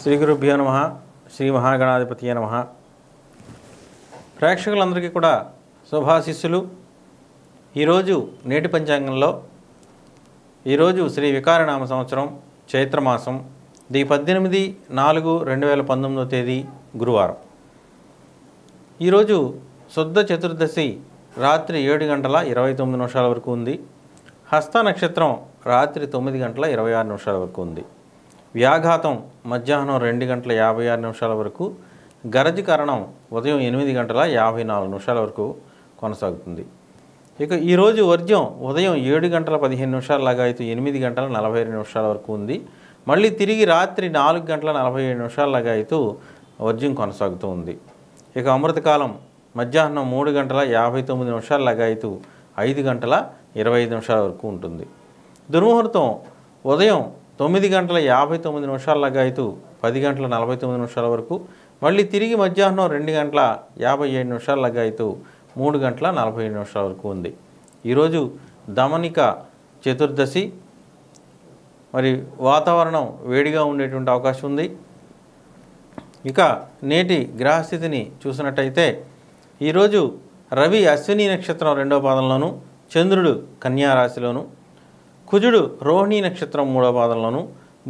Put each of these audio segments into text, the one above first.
శ్రీ గురుభ్యో నమః. శ్రీ మహాగణాధిపతియే నమః. ప్రేక్షకులందరికీ కూడా శుభాశీస్సులు. ఈరోజు నేటి పంచాంగంలో ఈరోజు శ్రీ వికారనామ సంవత్సరం చైత్రమాసం 18/4/2019 తేదీ గురువారం. ఈరోజు శుద్ధ చతుర్దశి రాత్రి 7:29 వరకు ఉంది. హస్త నక్షత్రం రాత్రి 9:26 వరకు ఉంది. వ్యాఘాతం మధ్యాహ్నం 2:56 వరకు, గరజకరణం ఉదయం 8:54 వరకు కొనసాగుతుంది. ఇక ఈరోజు వర్జ్యం ఉదయం 7:15 లాగాయితూ 8:42 వరకు ఉంది. మళ్ళీ తిరిగి రాత్రి 4:47 లాగాయితూ వర్జ్యం కొనసాగుతూ ఉంది. ఇక అమృతకాలం మధ్యాహ్నం 3:59 లాగాయితూ 5:25 వరకు ఉంటుంది. దుర్ముహూర్తం ఉదయం 9:59 లాగాయితూ 10:49 వరకు, మళ్ళీ తిరిగి మధ్యాహ్నం 2:57 లాగాయితూ 3:47 వరకు ఉంది. ఈరోజు దమనిక చతుర్దశి. మరి వాతావరణం వేడిగా ఉండేటువంటి అవకాశం ఉంది. ఇక నేటి గ్రహస్థితిని చూసినట్టయితే ఈరోజు రవి అశ్విని నక్షత్రం 2వ పాదంలోను, చంద్రుడు కన్యా రాశిలోను, కుజుడు రోహిణీ నక్షత్రం 3వ పాదంలోను,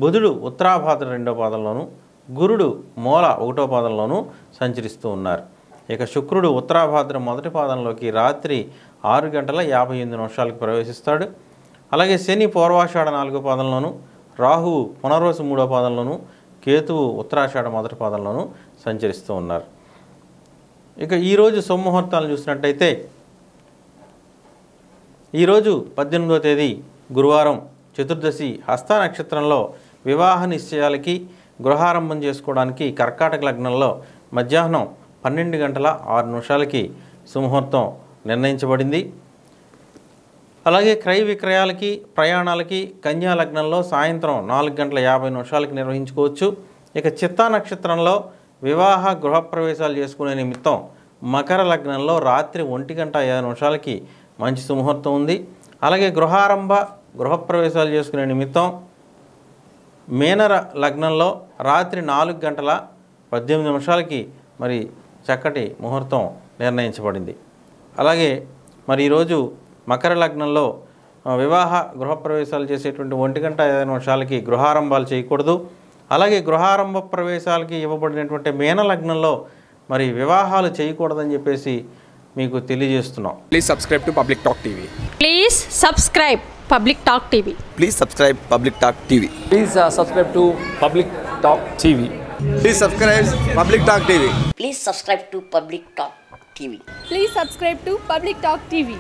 బుధుడు ఉత్తరాభాద్ర 2వ పాదంలోను, గురుడు మూల 1వ పాదంలోను సంచరిస్తూ ఉన్నారు. ఇక శుక్రుడు ఉత్తరాభాద్ర 1వ పాదంలోకి రాత్రి 6:58 ప్రవేశిస్తాడు. అలాగే శని పూర్వాషాఢ 4వ పాదంలోను, రాహువు పునర్వసు 3వ పాదంలోను, కేతువు ఉత్తరాషాఢ 1వ పాదంలోను సంచరిస్తూ ఉన్నారు. ఇక ఈరోజు సోమముహూర్తాలు చూసినట్టయితే ఈరోజు 18వ తేదీ గురువారం చతుర్దశి హస్త నక్షత్రంలో వివాహ నిశ్చయాలకి గృహారంభం చేసుకోవడానికి కర్కాటక లగ్నంలో మధ్యాహ్నం 12:06 సుముహూర్తం నిర్ణయించబడింది. అలాగే క్రయ విక్రయాలకి ప్రయాణాలకి కన్యా లగ్నంలో సాయంత్రం 4:50 నిర్వహించుకోవచ్చు. ఇక చిత్తా నక్షత్రంలో వివాహ గృహప్రవేశాలు చేసుకునే నిమిత్తం మకర లగ్నంలో రాత్రి 1:05 మంచి సుముహూర్తం ఉంది. అలాగే గృహప్రవేశాలు చేసుకునే నిమిత్తం మీన లగ్నంలో రాత్రి 4:18 మరి చక్కటి ముహూర్తం నిర్ణయించబడింది. అలాగే మరి ఈరోజు మకర లగ్నంలో వివాహ గృహప్రవేశాలు చేసేటువంటి 1:05 గృహారంభాలు చేయకూడదు. అలాగే గృహారంభ ప్రవేశాలకి ఇవ్వబడినటువంటి మీన లగ్నంలో మరి వివాహాలు చేయకూడదని చెప్పేసి మీకు తెలియజేస్తున్నాం. Please subscribe to public talk TV. Please subscribe public talk TV. Please subscribe public talk TV. Please subscribe to Public Talk TV. Please subscribe public talk TV. Please subscribe to Public Talk TV. Please subscribe to Public Talk TV.